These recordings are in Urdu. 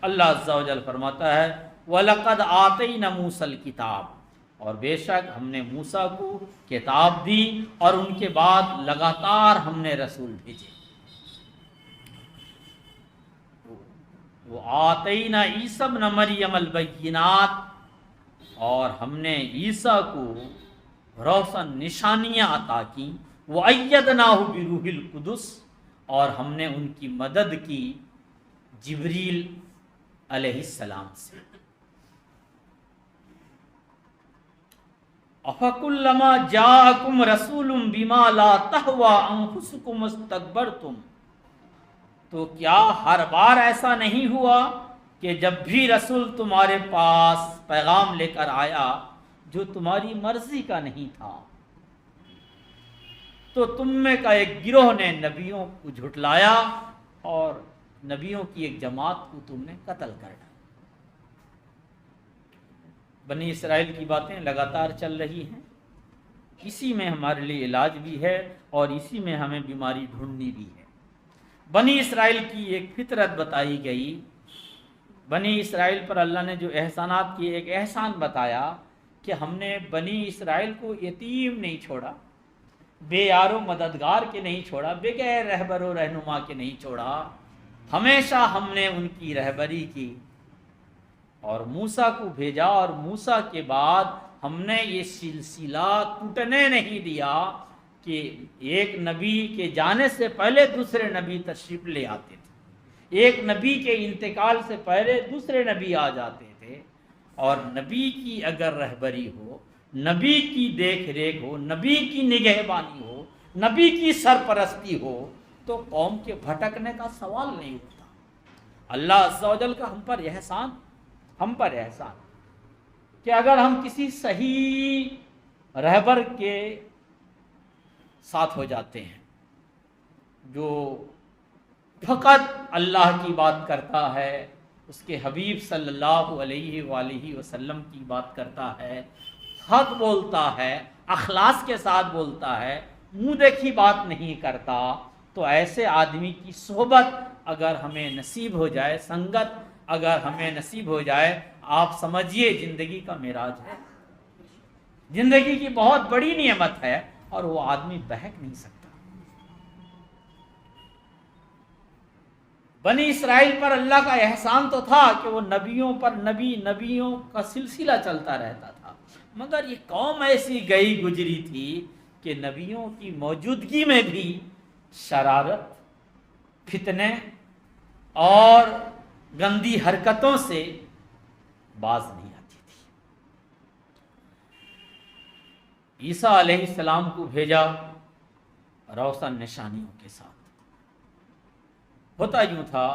اللہ عز و جل فرماتا ہے وَلَقَدْ آتَيْنَا مُوسَى الْكِتَابَ، اور بے شک ہم نے موسیٰ کو کتاب دی اور ان کے بعد لگاتار ہم نے رسول بھیجے. وہ آتینا عیسیٰ ابن مریم البینات، اور ہم نے عیسیٰ کو روشن نشانیاں عطا کی. وَأَيَّدْنَاهُ بِرُوحِ الْقُدُسِ، اور ہم نے ان کی مدد کی جبریل علیہ السلام سے. أَفَكُلَّمَا جَاءَكُمْ رَسُولٌ بِمَا لَا تَهْوَىٰ أَنفُسُكُمُ اسْتَكْبَرْتُمْ، تو کیا ہر بار ایسا نہیں ہوا کہ جب بھی رسول تمہارے پاس پیغام لے کر آیا جو تمہاری مرضی کا نہیں تھا، تو تم میں کا ایک گروہ نے نبیوں کو جھٹلایا اور نبیوں کی ایک جماعت کو تم نے قتل کر ڈالا. بنی اسرائیل کی باتیں لگاتار چل رہی ہیں، اسی میں ہمارے لیے علاج بھی ہے اور اسی میں ہمیں بیماری ڈھونڈنی بھی ہے. بنی اسرائیل کی ایک فطرت بتائی گئی. بنی اسرائیل پر اللہ نے جو احسانات کیے، ایک احسان بتایا کہ ہم نے بنی اسرائیل کو یتیم نہیں چھوڑا، بے یار و مددگار کے نہیں چھوڑا، بغیر رہبر و رہنما کے نہیں چھوڑا، ہمیشہ ہم نے ان کی رہبری کی اور موسیٰ کو بھیجا. اور موسیٰ کے بعد ہم نے یہ سلسلہ ٹوٹنے نہیں دیا کہ ایک نبی کے جانے سے پہلے دوسرے نبی تشریف لے آتے تھے، ایک نبی کے انتقال سے پہلے دوسرے نبی آ جاتے تھے. اور نبی کی اگر رہبری ہو، نبی کی دیکھ ریکھ ہو، نبی کی نگہبانی ہو، نبی کی سرپرستی ہو، تو قوم کے بھٹکنے کا سوال نہیں ہوتا. اللہ عز و جل کا ہم پر احسان کہ اگر ہم کسی صحیح رہبر کے ساتھ ہو جاتے ہیں جو فقط اللہ کی بات کرتا ہے، اس کے حبیب صلی اللہ علیہ وآلہ وسلم کی بات کرتا ہے، حق بولتا ہے، اخلاص کے ساتھ بولتا ہے، منہ دیکھی بات نہیں کرتا، تو ایسے آدمی کی صحبت اگر ہمیں نصیب ہو جائے، سنگت اگر ہمیں نصیب ہو جائے، آپ سمجھیے زندگی کا معراج ہے، زندگی کی بہت بڑی نعمت ہے اور وہ آدمی بہک نہیں سکتا. بنی اسرائیل پر اللہ کا احسان تو تھا کہ وہ نبیوں کا سلسلہ چلتا رہتا تھا، مگر یہ قوم ایسی گئی گزری تھی کہ نبیوں کی موجودگی میں بھی شرارت، فتنے اور گندی حرکتوں سے باز نہیں آتی تھی. عیسیٰ علیہ السلام کو بھیجا روشن نشانیوں کے ساتھ. ہوتا یوں تھا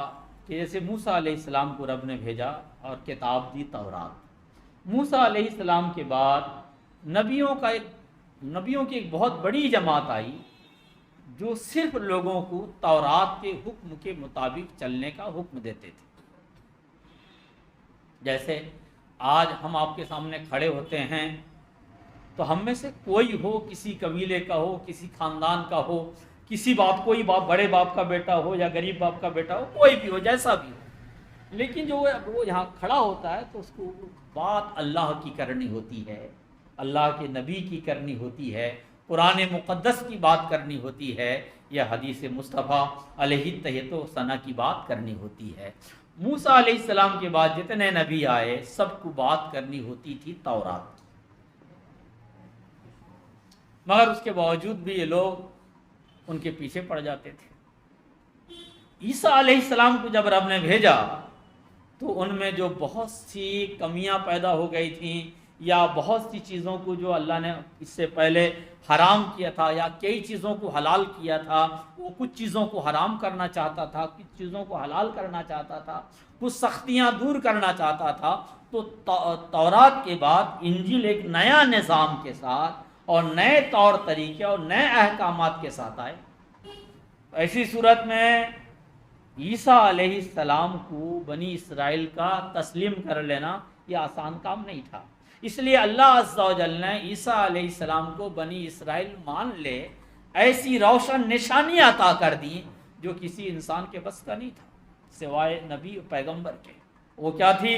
کہ جیسے موسیٰ علیہ السلام کو رب نے بھیجا اور کتاب دی تورات. موسیٰ علیہ السلام کے بعد نبیوں کی ایک بہت بڑی جماعت آئی جو صرف لوگوں کو تورات کے حکم کے مطابق چلنے کا حکم دیتے تھے. جیسے آج ہم آپ کے سامنے کھڑے ہوتے ہیں تو ہم میں سے کوئی ہو، کسی قبیلے کا ہو، کسی خاندان کا ہو، کوئی باپ بڑے باپ کا بیٹا ہو یا غریب باپ کا بیٹا ہو، کوئی بھی ہو، جیسا بھی ہو، لیکن جو وہ یہاں کھڑا ہوتا ہے تو اس کو بات اللہ کی کرنی ہوتی ہے، اللہ کے نبی کی کرنی ہوتی ہے، قرآن مقدس کی بات کرنی ہوتی ہے، یا حدیث مصطفیٰ علیہ التحیۃ و ثنا کی بات کرنی ہوتی ہے. موسیٰ علیہ السلام کے بعد جتنے نبی آئے سب کو بات کرنی ہوتی تھی تورات کی، مگر اس کے باوجود بھی یہ لوگ ان کے پیچھے پڑ جاتے تھے. عیسیٰ علیہ السلام کو جب رب نے بھیجا تو ان میں جو بہت سی کمیاں پیدا ہو گئی تھیں، یا بہت سی چیزوں کو جو اللہ نے اس سے پہلے حرام کیا تھا یا کئی چیزوں کو حلال کیا تھا، وہ کچھ چیزوں کو حرام کرنا چاہتا تھا، کچھ چیزوں کو حلال کرنا چاہتا تھا، کچھ سختیاں دور کرنا چاہتا تھا. تو تورات کے بعد انجیل ایک نیا نظام کے ساتھ اور نئے طور طریقے اور نئے احکامات کے ساتھ آئے. ایسی صورت میں عیسیٰ علیہ السلام کو بنی اسرائیل کا تسلیم کر لینا یہ آسان کام نہیں تھا. اس لیے اللہ عز و جل نے عیسیٰ علیہ السلام کو بنی اسرائیل مان لے ایسی روشن نشانی عطا کر دی جو کسی انسان کے بس کا نہیں تھا سوائے نبی و پیغمبر کے. وہ کیا تھی؟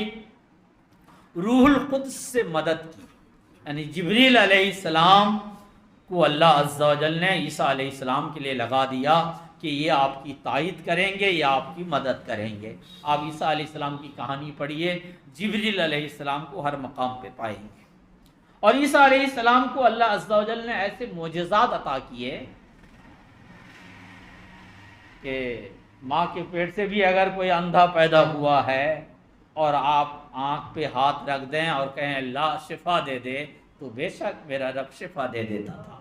روح القدس سے مدد کی، یعنی جبریل علیہ السلام کو اللہ عز و جل نے عیسیٰ علیہ السلام کے لیے لگا دیا کہ یہ آپ کی تائید کریں گے، یہ آپ کی مدد کریں گے۔ آپ عیسیٰ علیہ السلام کی کہانی پڑھیے، جبریل علیہ السلام کو ہر مقام پہ پائیں گے۔ اور عیسیٰ علیہ السلام کو اللہ عز و جل نے ایسے معجزات عطا کیے کہ ماں کے پیٹ سے بھی اگر کوئی اندھا پیدا ہوا ہے اور آپ آنکھ پہ ہاتھ رکھ دیں اور کہیں اللہ شفا دے دے، تو بے شک میرا رب شفا دے دیتا تھا۔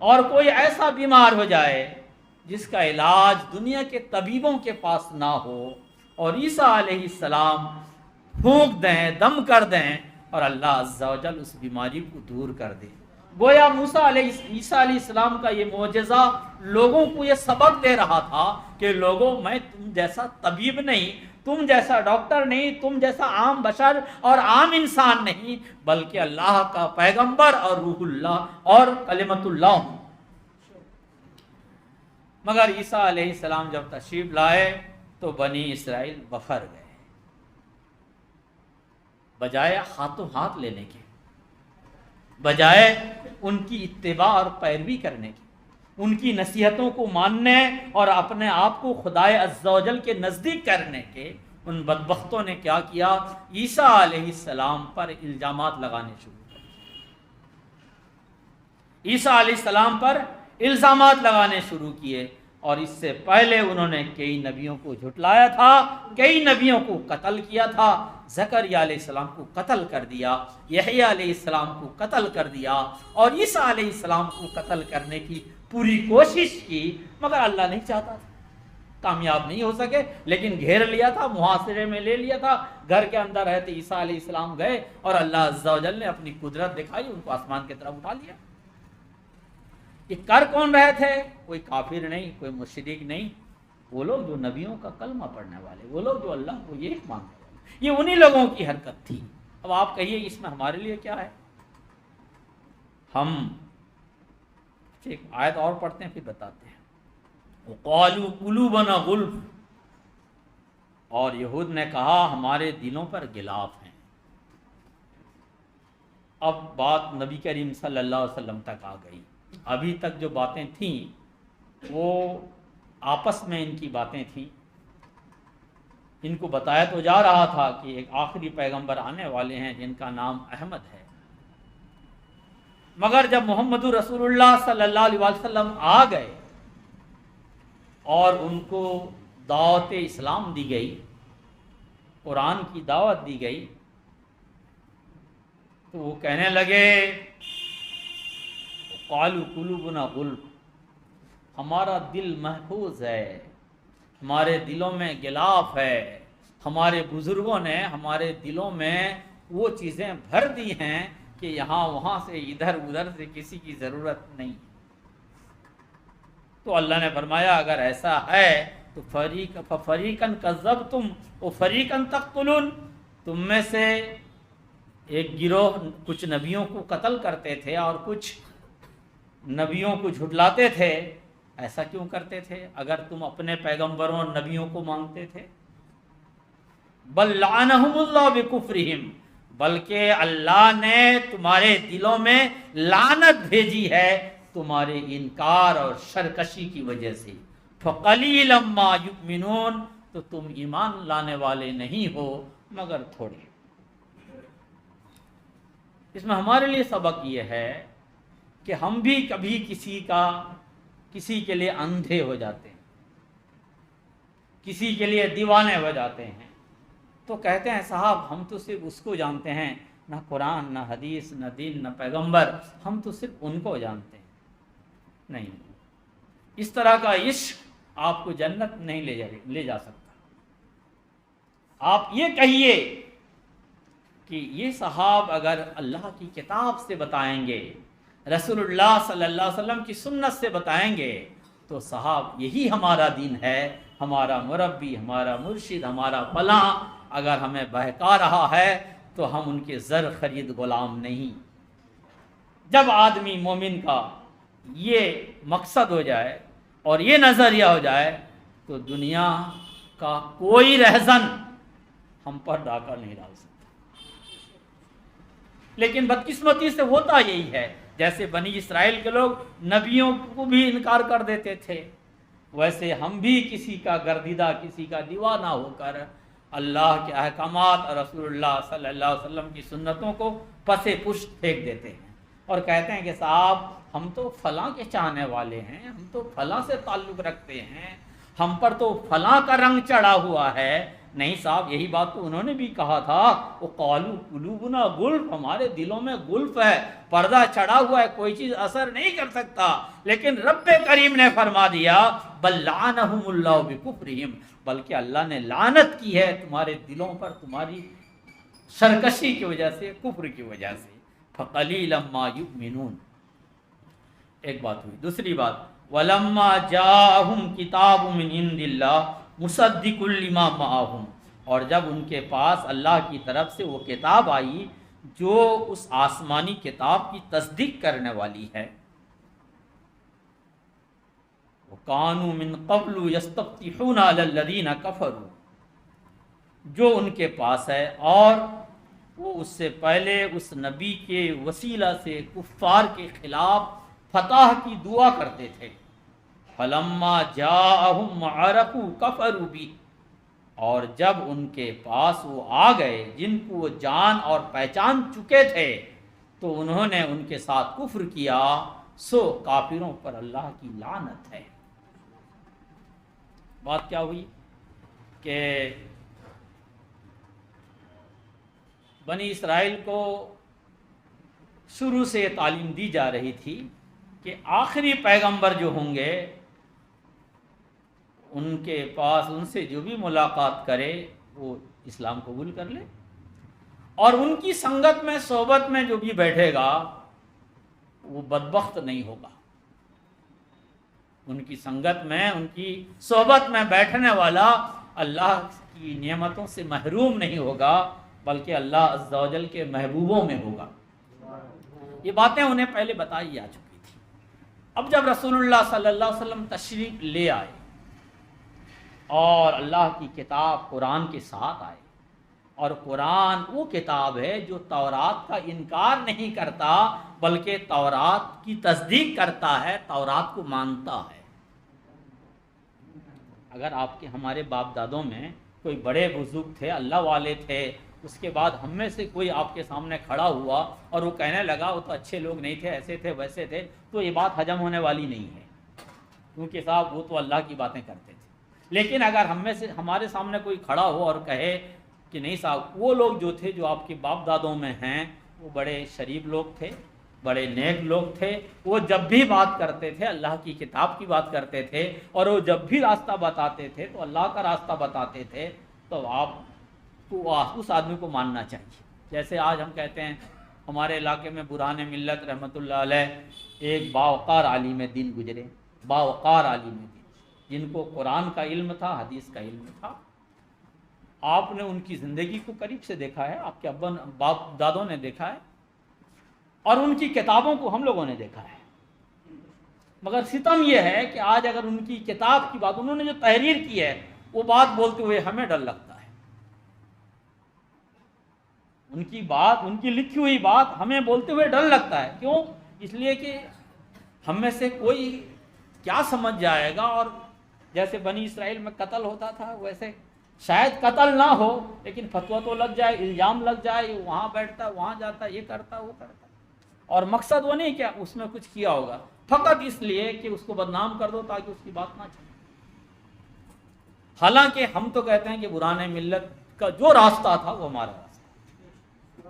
اور کوئی ایسا بیمار ہو جائے جس کا علاج دنیا کے طبیبوں کے پاس نہ ہو، اور عیسیٰ علیہ السلام پھونک دیں، دم کر دیں، اور اللہ عز و جل اس بیماری کو دور کر دے۔ گویا عیسیٰ علیہ السلام کا یہ معجزہ لوگوں کو یہ سبق دے رہا تھا کہ لوگوں، میں تم جیسا طبیب نہیں، تم جیسا ڈاکٹر نہیں، تم جیسا عام بشر اور عام انسان نہیں، بلکہ اللہ کا پیغمبر اور روح اللہ اور کلمت اللہ ہوں۔ مگر عیسیٰ علیہ السلام جب تشریف لائے تو بنی اسرائیل بفر گئے، بجائے ہاتھوں ہاتھ لینے کے، بجائے ان کی اتباع اور پیروی کرنے کی، ان کی نصیحتوں کو ماننے اور اپنے آپ کو خدائے عز و جل کے نزدیک کرنے کے، ان بدبختوں نے کیا کیا؟ عیسیٰ علیہ السلام پر الزامات لگانے شروع کر دیے، عیسیٰ علیہ السلام پر الزامات لگانے شروع کیے۔ اور اس سے پہلے انہوں نے کئی نبیوں کو جھٹلایا تھا، کئی نبیوں کو قتل کیا تھا۔ زکریا علیہ السلام کو قتل کر دیا، یحییٰ علیہ السلام کو قتل کر دیا، اور عیسیٰ علیہ السلام کو قتل کرنے کی پوری کوشش کی، مگر اللہ نہیں چاہتا تھا، کامیاب نہیں ہو سکے، لیکن گھیر لیا تھا، محاصرے میں لے لیا تھا۔ گھر کے اندر رہتے عیسیٰ علیہ السلام گئے اور اللہ عز و جل نے اپنی قدرت دکھائی، ان کو آسمان کی طرف اٹھا لیا۔ یہ کر کون رہے تھے؟ کوئی کافر نہیں، کوئی مشرک نہیں، وہ لوگ جو نبیوں کا کلمہ پڑھنے والے، وہ لوگ جو اللہ کو یہ مانتے ہیں، یہ انہی لوگوں کی حرکت تھی۔ اب آپ کہیے اس میں ہمارے لیے کیا ہے؟ ہم ایک آیت اور پڑھتے ہیں پھر بتاتے ہیں۔ وَقَالُوا قُلُوبُنَا غُلْفٌ، اور یہود نے کہا ہمارے دلوں پر غلاف ہیں۔ اب بات نبی کریم صلی اللہ علیہ وسلم تک آ گئی۔ ابھی تک جو باتیں تھیں وہ آپس میں ان کی باتیں تھیں، ان کو بتایا تو جا رہا تھا کہ ایک آخری پیغمبر آنے والے ہیں جن کا نام احمد ہے، مگر جب محمد رسول اللہ صلی اللہ علیہ وسلم آ گئے اور ان کو دعوت اسلام دی گئی، قرآن کی دعوت دی گئی، تو وہ کہنے لگے قالوا قلوبنا غلف، ہمارا دل محفوظ ہے، ہمارے دلوں میں غلاف ہے، ہمارے بزرگوں نے ہمارے دلوں میں وہ چیزیں بھر دی ہیں کہ یہاں وہاں سے ادھر ادھر سے کسی کی ضرورت نہیں۔ تو اللہ نے فرمایا اگر ایسا ہے تو فریقاً کذبتم وفریقاً تقتلون، تم میں سے ایک گروہ کچھ نبیوں کو قتل کرتے تھے اور کچھ نبیوں کو جھٹلاتے تھے، ایسا کیوں کرتے تھے اگر تم اپنے پیغمبروں اور نبیوں کو مانتے تھے؟ بل لعنہم اللہ بکفرہم، بلکہ اللہ نے تمہارے دلوں میں لعنت بھیجی ہے تمہارے انکار اور سرکشی کی وجہ سے۔ فقلیلا ما یؤمنون، تو تم ایمان لانے والے نہیں ہو مگر تھوڑے۔ اس میں ہمارے لیے سبق یہ ہے کہ ہم بھی کبھی کسی کے لیے اندھے ہو جاتے ہیں، کسی کے لیے دیوانے ہو جاتے ہیں، تو کہتے ہیں صاحب ہم تو صرف اس کو جانتے ہیں، نہ قرآن نہ حدیث نہ دین نہ پیغمبر، ہم تو صرف ان کو جانتے ہیں۔ نہیں، اس طرح کا عشق آپ کو جنت نہیں لے جا سکتا۔ آپ یہ کہیے کہ یہ صحاب اگر اللہ کی کتاب سے بتائیں گے، رسول اللہ صلی اللہ علیہ وسلم کی سنت سے بتائیں گے، تو صاحب یہی ہمارا دین ہے، ہمارا مربی، ہمارا مرشد، ہمارا فلاں اگر ہمیں بہکا رہا ہے تو ہم ان کے زر خرید غلام نہیں۔ جب آدمی مومن کا یہ مقصد ہو جائے اور یہ نظریہ ہو جائے تو دنیا کا کوئی رہزن ہم پر ڈاکہ نہیں ڈال سکتے۔ لیکن بدقسمتی سے ہوتا یہی ہے، جیسے بنی اسرائیل کے لوگ نبیوں کو بھی انکار کر دیتے تھے، ویسے ہم بھی کسی کا گردیدہ، کسی کا دیوانہ ہو کر اللہ کے احکامات اور رسول اللہ صلی اللہ علیہ وسلم کی سنتوں کو پس پشت پھینک دیتے ہیں اور کہتے ہیں کہ صاحب ہم تو فلاں کے چاہنے والے ہیں، ہم تو فلاں سے تعلق رکھتے ہیں، ہم پر تو فلاں کا رنگ چڑھا ہوا ہے۔ نہیں صاحب، یہی بات تو انہوں نے بھی کہا تھا، وہ قالوا قلوبنا غلف، ہمارے دلوں میں غلف ہے، پردہ چڑھا ہوا ہے، کوئی چیز اثر نہیں کر سکتا۔ لیکن رب کریم نے فرما دیا بل لعنہم اللہ بکفرہم، بلکہ اللہ نے لعنت کی ہے تمہارے دلوں پر، تمہاری سرکشی کی وجہ سے، کفر کی وجہ سے۔ فقلیلا ما یؤمنون، ایک بات ہوئی۔ دوسری بات، وَلَمَّا جَاءَهُمْ كِتَابٌ مِّنْ عِندِ اللَّهِ مُصَدِّقٌ لِّمَا مَعَهُمْ، اور جب ان کے پاس اللہ کی طرف سے وہ کتاب آئی جو اس آسمانی کتاب کی تصدیق کرنے والی ہے، وَكَانُوا مِن قَبْلُ يَسْتَفْتِحُونَ عَلَى الَّذِينَ كَفَرُوا، جو ان کے پاس ہے اور وہ اس سے پہلے اس نبی کے وسیلہ سے کفار کے خلاف فتح کی دعا کرتے تھے۔ فلما جاءہم عرفوا کفروا بہ، اور جب ان کے پاس وہ آ گئے جن کو وہ جان اور پہچان چکے تھے تو انہوں نے ان کے ساتھ کفر کیا، سو کافروں پر اللہ کی لعنت ہے۔ بات کیا ہوئی کہ بنی اسرائیل کو شروع سے یہ تعلیم دی جا رہی تھی کہ آخری پیغمبر جو ہوں گے ان کے پاس ان سے جو بھی ملاقات کرے وہ اسلام قبول کر لے، اور ان کی سنگت میں، صحبت میں جو بھی بیٹھے گا وہ بدبخت نہیں ہوگا۔ ان کی سنگت میں، ان کی صحبت میں بیٹھنے والا اللہ کی نعمتوں سے محروم نہیں ہوگا، بلکہ اللہ عز و جل کے محبوبوں میں ہوگا۔ یہ باتیں انہیں پہلے بتائی جا چکی تھی۔ اب جب رسول اللہ صلی اللہ علیہ وسلم تشریف لے آئے اور اللہ کی کتاب قرآن کے ساتھ آئے، اور قرآن وہ کتاب ہے جو تورات کا انکار نہیں کرتا بلکہ تورات کی تصدیق کرتا ہے، تورات کو مانتا ہے۔ اگر آپ کے ہمارے باپ دادوں میں کوئی بڑے بزرگ تھے، اللہ والے تھے، اس کے بعد ہم میں سے کوئی آپ کے سامنے کھڑا ہوا اور وہ کہنے لگا وہ تو اچھے لوگ نہیں تھے، ایسے تھے ویسے تھے، تو یہ بات ہضم ہونے والی نہیں ہے، کیونکہ صاحب وہ تو اللہ کی باتیں کرتے تھے۔ لیکن اگر ہم میں سے ہمارے سامنے کوئی کھڑا ہو اور کہے کہ نہیں صاحب وہ لوگ جو تھے جو آپ کے باپ دادوں میں ہیں وہ بڑے شریف لوگ تھے، بڑے نیک لوگ تھے، وہ جب بھی بات کرتے تھے اللہ کی کتاب کی بات کرتے تھے، اور وہ جب بھی راستہ بتاتے تھے تو اللہ کا راستہ بتاتے تھے، تو آپ کو اس آدمی کو ماننا چاہیے۔ جیسے آج ہم کہتے ہیں ہمارے علاقے میں برہان ملت رحمۃ اللہ علیہ ایک باوقار عالم دین گزرے، باوقار عالم دین جن کو قرآن کا علم تھا، حدیث کا علم تھا۔ آپ نے ان کی زندگی کو قریب سے دیکھا ہے، آپ کے باپ دادوں نے دیکھا ہے، اور ان کی کتابوں کو ہم لوگوں نے دیکھا ہے۔ مگر ستم یہ ہے کہ آج اگر ان کی کتاب کی بات، انہوں نے جو تحریر کی ہے وہ بات بولتے ہوئے ہمیں ڈر لگتا ہے، ان کی بات، ان کی لکھی ہوئی بات ہمیں بولتے ہوئے ڈر لگتا ہے۔ کیوں؟ اس لیے کہ ہم میں سے کوئی کیا سمجھ جائے گا، اور جیسے بنی اسرائیل میں قتل ہوتا تھا ویسے شاید قتل نہ ہو لیکن فتویٰ تو لگ جائے، الزام لگ جائے، وہاں بیٹھتا وہاں جاتا، یہ کرتا وہ کرتا، اور مقصد وہ نہیں کہ اس میں کچھ کیا ہوگا، فقط اس لیے کہ اس کو بدنام کر دو تاکہ اس کی بات نہ چلے۔ حالانکہ ہم تو کہتے ہیں کہ برہان ملت کا جو راستہ تھا وہ ہمارا راستہ۔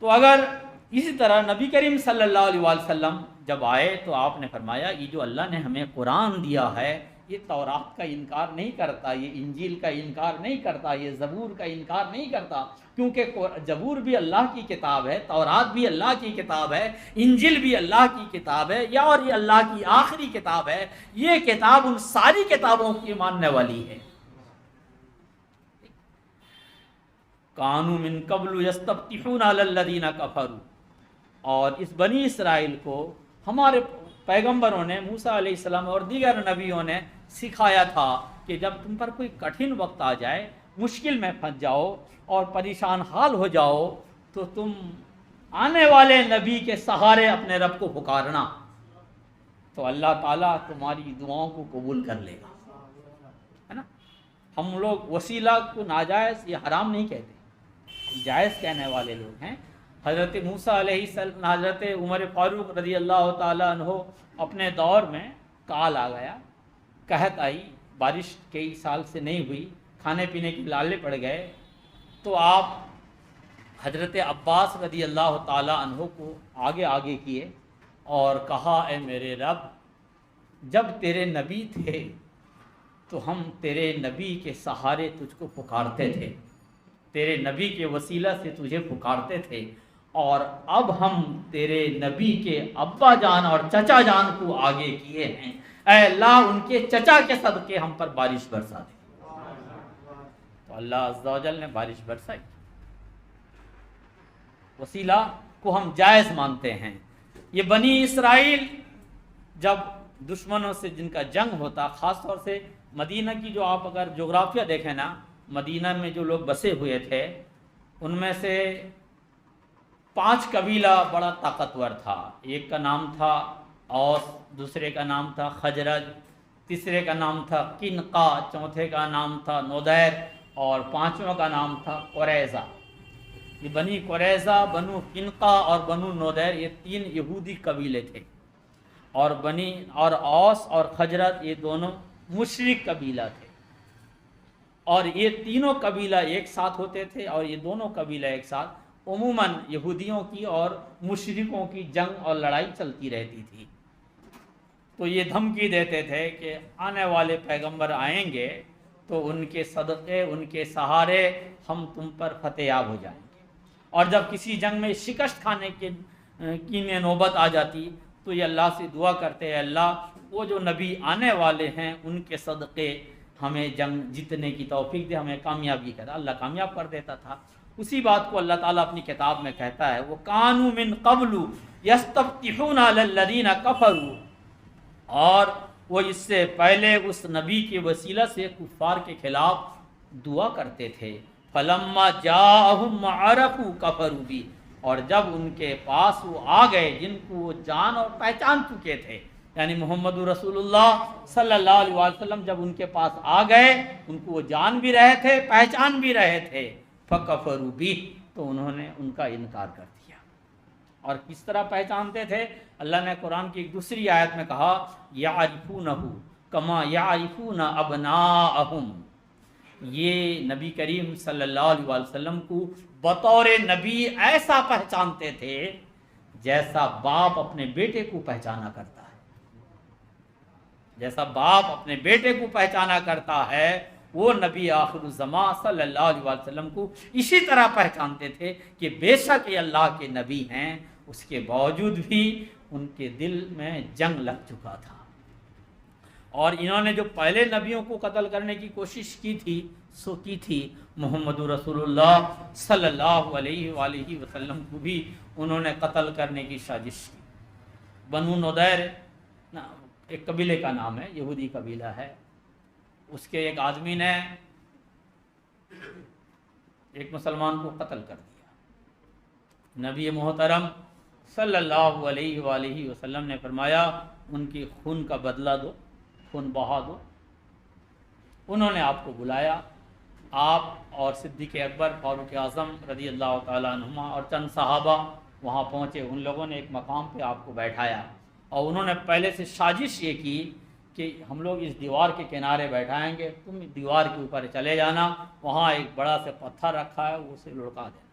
تو اگر اسی طرح نبی کریم صلی اللہ علیہ وسلم جب آئے تو آپ نے فرمایا یہ جو اللہ نے ہمیں قرآن دیا ہے یہ تورات کا انکار نہیں کرتا، یہ انجیل کا انکار نہیں کرتا، یہ زبور کا انکار نہیں کرتا، کیونکہ زبور بھی اللہ کی کتاب ہے، تورات بھی اللہ کی کتاب ہے، انجیل بھی اللہ کی کتاب ہے، یا اور یہ اللہ کی آخری کتاب ہے، یہ کتاب ان ساری کتابوں کی ماننے والی ہے۔ کانوا من قبل یستفتحون علی الذین کفروا، اور اس بنی اسرائیل کو ہمارے پیغمبروں نے، موسیٰ علیہ السلام اور دیگر نبیوں نے سکھایا تھا کہ جب تم پر کوئی کٹھن وقت آ جائے، مشکل میں پھنس جاؤ اور پریشان حال ہو جاؤ، تو تم آنے والے نبی کے سہارے اپنے رب کو پکارنا، تو اللہ تعالیٰ تمہاری دعاؤں کو قبول کر لے گا، ہے نا۔ ہم لوگ وسیلہ کو ناجائز یا حرام نہیں کہتے، ہم جائز کہنے والے لوگ ہیں۔ حضرت موسیٰ علیہ السلام، حضرت عمر فاروق رضی اللہ تعالیٰ عنہ اپنے دور میں کال آ گیا، قحط آئی، بارش کئی سال سے نہیں ہوئی، کھانے پینے کے لالے پڑ گئے، تو آپ حضرت عباس رضی اللہ تعالیٰ عنہ کو آگے آگے کیے اور کہا، اے میرے رب، جب تیرے نبی تھے تو ہم تیرے نبی کے سہارے تجھ کو پکارتے تھے، تیرے نبی کے وسیلہ سے تجھے پکارتے تھے، اور اب ہم تیرے نبی کے ابا جان اور چچا جان کو آگے کیے ہیں، اے اللہ ان کے چچا کے صدقے ہم پر بارش برسا دے۔ تو اللہ عز و جل نے بارش برسائی۔ وسیلہ کو ہم جائز مانتے ہیں۔ یہ بنی اسرائیل جب دشمنوں سے جن کا جنگ ہوتا، خاص طور سے مدینہ کی جو آپ اگر جغرافیہ دیکھیں نا، مدینہ میں جو لوگ بسے ہوئے تھے ان میں سے 5 قبیلہ بڑا طاقتور تھا۔ ایک کا نام تھا اوس، دوسرے کا نام تھا خزرج، تیسرے کا نام تھا قنقا، چوتھے کا نام تھا نودیر، اور پانچواں کا نام تھا قریظہ۔ یہ بنی قریظہ، بنو قنقا اور بنو نودیر، یہ 3 یہودی قبیلے تھے، اور اوس اور خزرج یہ دونوں مشرک قبیلہ تھے، اور یہ تینوں قبیلہ ایک ساتھ ہوتے تھے، اور یہ دونوں قبیلہ ایک ساتھ عموماً یہودیوں کی اور مشرکوں کی جنگ اور لڑائی چلتی رہتی تھی۔ تو یہ دھمکی دیتے تھے کہ آنے والے پیغمبر آئیں گے تو ان کے صدقے، ان کے سہارے ہم تم پر فتح یاب ہو جائیں گے، اور جب کسی جنگ میں شکست کھانے کی نوبت آ جاتی تو یہ اللہ سے دعا کرتے ہیں، اللہ وہ جو نبی آنے والے ہیں ان کے صدقے ہمیں جنگ جیتنے کی توفیق دے، ہمیں کامیابی کرے۔ اللہ کامیاب کر دیتا تھا۔ اسی بات کو اللہ تعالیٰ اپنی کتاب میں کہتا ہے، وہ کانوا من قبل یستفتحون علی الذین کفروا، اور وہ اس سے پہلے اس نبی کے وسیلہ سے کفار کے خلاف دعا کرتے تھے، فلما جاءہم ما عرفوا کفروا بہ، اور جب ان کے پاس وہ آ گئے جن کو وہ جان اور پہچان چکے تھے، یعنی محمد رسول اللہ صلی اللہ علیہ وسلم جب ان کے پاس آ گئے، ان کو وہ جان بھی رہے تھے، پہچان بھی رہے تھے، فکفروا بہ، تو انہوں نے ان کا انکار کر دیا۔ اور کس طرح پہچانتے تھے؟ اللہ نے قرآن کی ایک دوسری آیت میں کہا، یعرفونہ کما یعرفون ابناءہم، یہ نبی کریم صلی اللہ علیہ وسلم کو بطور نبی ایسا پہچانتے تھے جیسا باپ اپنے بیٹے کو پہچانا کرتا ہے، جیسا باپ اپنے بیٹے کو پہچانا کرتا ہے، وہ نبی آخر الزمان صلی اللہ علیہ وسلم کو اسی طرح پہچانتے تھے کہ بے شک یہ اللہ کے نبی ہیں، اس کے باوجود بھی ان کے دل میں جنگ لگ چکا تھا، اور انہوں نے جو پہلے نبیوں کو قتل کرنے کی کوشش کی تھی سو کی تھی محمد رسول اللہ صلی اللہ علیہ وآلہ وسلم کو بھی انہوں نے قتل کرنے کی سازش کی۔ بنو نودیر ایک قبیلے کا نام ہے، یہودی قبیلہ ہے، اس کے ایک آدمی نے ایک مسلمان کو قتل کر دیا۔ نبی محترم صلی اللہ علیہ وآلہ وسلم نے فرمایا ان کی خون کا بدلہ دو، خون بہا دو۔ انہوں نے آپ کو بلایا، آپ اور صدیق اکبر، فاروق اعظم رضی اللہ تعالیٰ عنہما اور چند صحابہ وہاں پہنچے۔ ان لوگوں نے ایک مقام پہ آپ کو بیٹھایا، اور انہوں نے پہلے سے سازش یہ کی کہ ہم لوگ اس دیوار کے کنارے بیٹھائیں گے، تم دیوار کے اوپر چلے جانا، وہاں ایک بڑا سے پتھر رکھا ہے، اسے لڑکا دینا،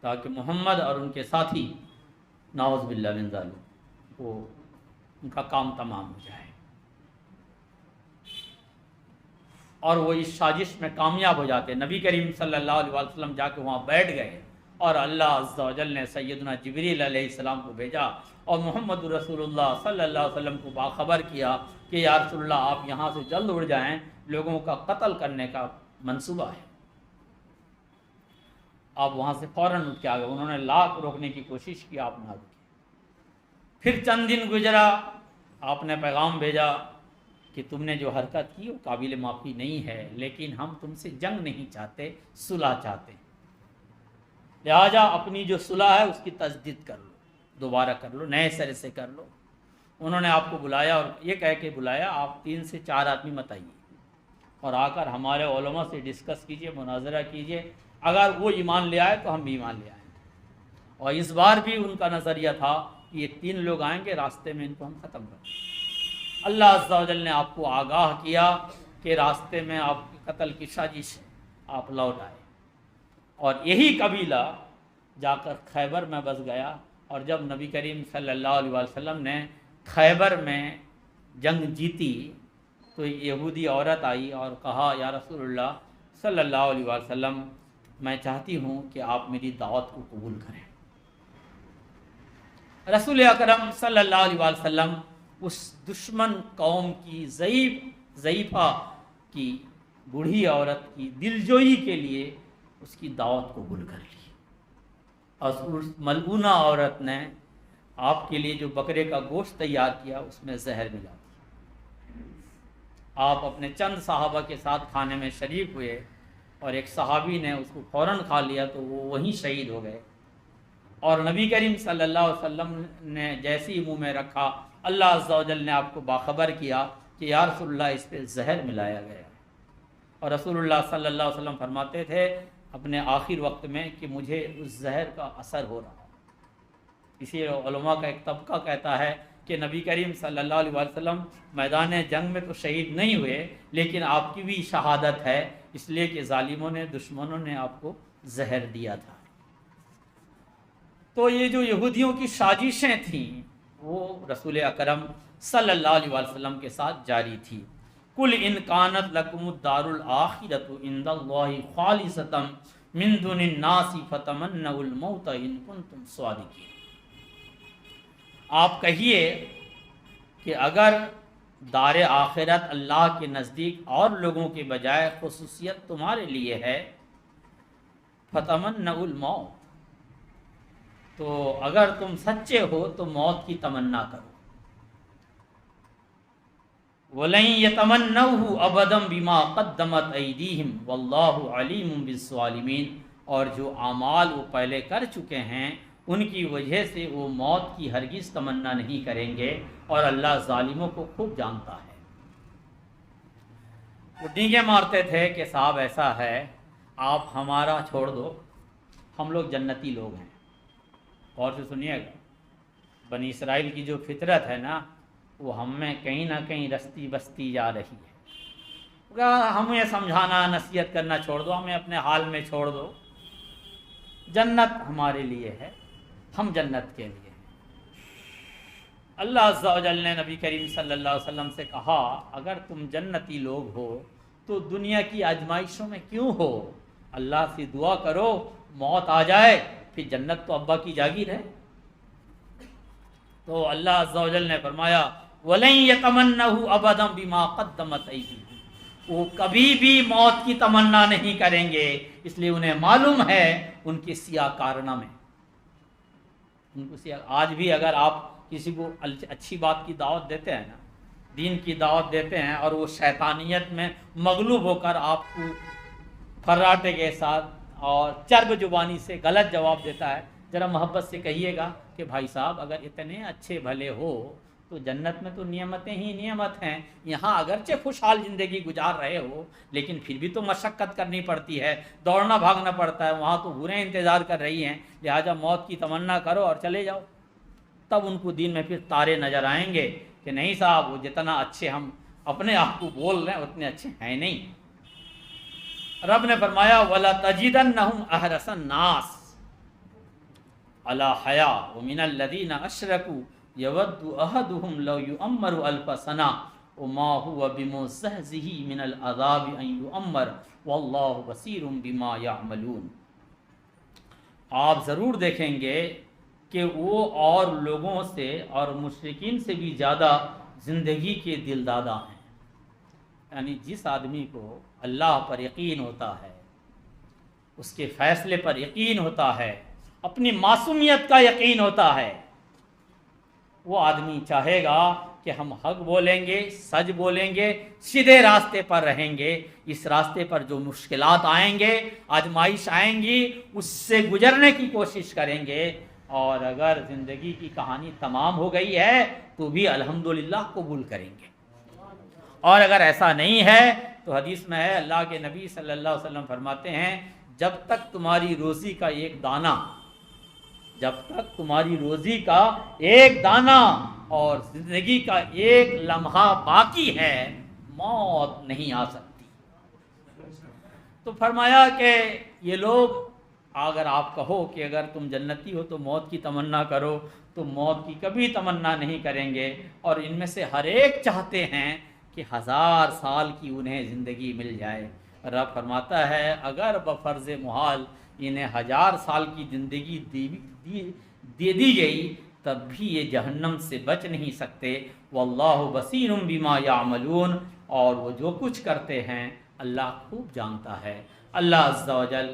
تاکہ محمد اور ان کے ساتھی نعوذ باللہ من ذالک وہ ان کا کام تمام ہو جائے۔ اور وہ اس سازش میں کامیاب ہو جاتے۔ نبی کریم صلی اللہ علیہ وسلم جا کے وہاں بیٹھ گئے، اور اللہ عز و جل نے سیدنا جبریل علیہ السلام کو بھیجا اور محمد رسول اللہ صلی اللہ علیہ وسلم کو باخبر کیا کہ یا رسول اللہ آپ یہاں سے جلد اڑ جائیں، لوگوں کا قتل کرنے کا منصوبہ ہے۔ آپ وہاں سے فوراً اٹھ کے آ گئے۔ انہوں نے لاکھ روکنے کی کوشش کی، آپ نہ رکے۔ پھر چند دن گزرا، آپ نے پیغام بھیجا کہ تم نے جو حرکت کی وہ قابل معافی نہیں ہے، لیکن ہم تم سے جنگ نہیں چاہتے، صلح چاہتے ہیں، لہٰذا اپنی جو صلح ہے اس کی تجدید کر لو، دوبارہ کر لو، نئے سرے سے کر لو۔ انہوں نے آپ کو بلایا اور یہ کہہ کے بلایا آپ 3 سے 4 آدمی مت آئیے اور آ کر ہمارے علماء سے ڈسکس کیجئے، مناظرہ کیجئے، اگر وہ ایمان لے آئے تو ہم بھی ایمان لے آئیں۔ اور اس بار بھی ان کا نظریہ تھا کہ یہ 3 لوگ آئیں گے، راستے میں ان کو ہم ختم کر دیں۔ اللہ عز و جل نے آپ کو آگاہ کیا کہ راستے میں آپ کے قتل کی سازش ہے، آپ لوٹ آئے، اور یہی قبیلہ جا کر خیبر میں بس گیا۔ اور جب نبی کریم صلی اللہ علیہ وسلم نے خیبر میں جنگ جیتی تو یہودی عورت آئی اور کہا یا رسول اللہ صلی اللہ علیہ وسلم، میں چاہتی ہوں کہ آپ میری دعوت کو قبول کریں۔ رسول اکرم صلی اللہ علیہ وسلم اس دشمن قوم کی ضعیفہ کی بوڑھی عورت کی دلجوئی کے لیے اس کی دعوت قبول کر لی، اور اس ملعونہ عورت نے آپ کے لیے جو بکرے کا گوشت تیار کیا اس میں زہر ملا دیا۔ آپ اپنے چند صحابہ کے ساتھ کھانے میں شریک ہوئے اور ایک صحابی نے اس کو فوراً کھا لیا تو وہ وہیں شہید ہو گئے، اور نبی کریم صلی اللہ علیہ وسلم نے جیسے ہی منہ میں رکھا اللہ عز و جل نے آپ کو باخبر کیا کہ یا رسول اللہ اس پہ زہر ملایا گیا۔ اور رسول اللہ صلی اللہ علیہ وسلم فرماتے تھے اپنے آخر وقت میں کہ مجھے اس زہر کا اثر ہو رہا۔ اسی علماء کا ایک طبقہ کہتا ہے کہ نبی کریم صلی اللہ علیہ وسلم میدان جنگ میں تو شہید نہیں ہوئے، لیکن آپ کی بھی شہادت ہے اس لیے کہ ظالموں نے، دشمنوں نے آپ کو زہر دیا تھا۔ تو یہ جو یہودیوں کی سازشیں تھیں وہ رسول اکرم صلی اللہ علیہ وسلم کے ساتھ جاری تھی۔ کل ان کانت لکم الدار الآخرۃ عند اللہ خالصۃ من دون الناس فتمنوا الموت ان کنتم صادقین۔ آپ کہیے کہ اگر دار آخرت اللہ کے نزدیک اور لوگوں کے بجائے خصوصیت تمہارے لیے ہے، فتمنوا الموت، تو اگر تم سچے ہو تو موت کی تمنا کرو۔ وَلَن يَتَمَنَّوْهُ أَبَدًا بِمَا قَدَّمَتْ أَيْدِيهِمْ وَاللَّهُ عَلِيمٌ بِالظَّالِمِينَ، اور جو اعمال وہ پہلے کر چکے ہیں ان کی وجہ سے وہ موت کی ہرگز تمنا نہیں کریں گے، اور اللہ ظالموں کو خوب جانتا ہے۔ وہ ڈینگیں مارتے تھے کہ صاحب ایسا ہے آپ ہمارا چھوڑ دو، ہم لوگ جنتی لوگ ہیں۔ اور سے سنیے گا، بنی اسرائیل کی جو فطرت ہے نا وہ ہم میں کہیں نہ کہیں رستی بستی جا رہی ہے۔ ہمیں سمجھانا نصیحت کرنا چھوڑ دو، ہمیں اپنے حال میں چھوڑ دو، جنت ہمارے لیے ہے، ہم جنت کے لیے ہیں۔ اللہ عز و جل نے نبی کریم صلی اللہ علیہ وسلم سے کہا اگر تم جنتی لوگ ہو تو دنیا کی آزمائشوں میں کیوں ہو؟ اللہ سے دعا کرو موت آ جائے، پھر جنت تو ابا کی جاگیر ہے۔ تو اللہ عز و جل نے فرمایا وَلَن يَتَمَنَّهُ أَبَدًا بِمَا قَدَّمَتْ أَيْدِيهِمْ، وہ کبھی بھی موت کی تمنا نہیں کریں گے، اس لیے انہیں معلوم ہے ان کے سیاہ کارنامے، ان کو سیاہ۔ آج بھی اگر آپ کسی کو اچھی بات کی دعوت دیتے ہیں نا، دین کی دعوت دیتے ہیں، اور وہ شیطانیت میں مغلوب ہو کر آپ کو فراٹے کے ساتھ اور چرب زبانی سے غلط جواب دیتا ہے، ذرا محبت سے کہیے گا کہ بھائی صاحب اگر اتنے اچھے بھلے ہو تو جنت میں تو نعمتیں ہی نعمت ہیں، یہاں اگرچہ خوشحال زندگی گزار رہے ہو لیکن پھر بھی تو مشقت کرنی پڑتی ہے، دوڑنا بھاگنا پڑتا ہے، وہاں تو بھوریں انتظار کر رہی ہیں، لہٰذا موت کی تمنا کرو اور چلے جاؤ۔ تب ان کو دین میں پھر تارے نظر آئیں گے کہ نہیں صاحب وہ جتنا اچھے ہم اپنے آپ کو بول رہے ہیں اتنے اچھے ہیں نہیں۔ رب نے فرمایا وَلَتَجِدَنَّهُمْ أَحْرَصَ النَّاسِ عَلَىٰ حَيَاءٍ وَمِنَ الَّذِينَ أَشْرَكُوا يَوَدُّ أَحَدُهُمْ لَوْ يُعَمَّرُ أَلْفَ سَنَةٍ وَمَا هُوَ بِمُزَحْزِحِهِ مِنَ الْعَذَابِ أَن يُعَمَّرَ وَاللَّهُ بَصِيرٌ بِمَا يَعْمَلُونَ۔ آپ ضرور دیکھیں گے کہ وہ اور لوگوں سے اور مشرکین سے بھی زیادہ زندگی کے دلدادہ ہیں، یعنی جس آدمی کو اللہ پر یقین ہوتا ہے، اس کے فیصلے پر یقین ہوتا ہے، اپنی معصومیت کا یقین ہوتا ہے، وہ آدمی چاہے گا کہ ہم حق بولیں گے، سچ بولیں گے، سیدھے راستے پر رہیں گے، اس راستے پر جو مشکلات آئیں گے، آزمائش آئیں گی، اس سے گزرنے کی کوشش کریں گے، اور اگر زندگی کی کہانی تمام ہو گئی ہے تو بھی الحمدللہ قبول کریں گے، اور اگر ایسا نہیں ہے تو حدیث میں ہے، اللہ کے نبی صلی اللہ علیہ وسلم فرماتے ہیں جب تک تمہاری روزی کا ایک دانہ، جب تک تمہاری روزی کا ایک دانہ اور زندگی کا ایک لمحہ باقی ہے، موت نہیں آ سکتی۔ تو فرمایا کہ یہ لوگ، اگر آپ کہو کہ اگر تم جنتی ہو تو موت کی تمنا کرو، تو موت کی کبھی تمنا نہیں کریں گے، اور ان میں سے ہر ایک چاہتے ہیں کہ 1000 سال کی انہیں زندگی مل جائے۔ رب فرماتا ہے اگر بفرض محال انہیں 1000 سال کی زندگی دے دی گئی تب بھی یہ جہنم سے بچ نہیں سکتے۔ واللہ بصیر بما یعملون، اور وہ جو کچھ کرتے ہیں اللہ خوب جانتا ہے۔ اللہ عز و جل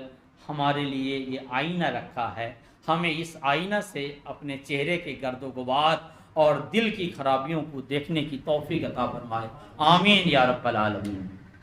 ہمارے لیے یہ آئینہ رکھا ہے، ہمیں اس آئینہ سے اپنے چہرے کے گرد و غبار اور دل کی خرابیوں کو دیکھنے کی توفیق عطا فرمائے، آمین یا رب العالمین۔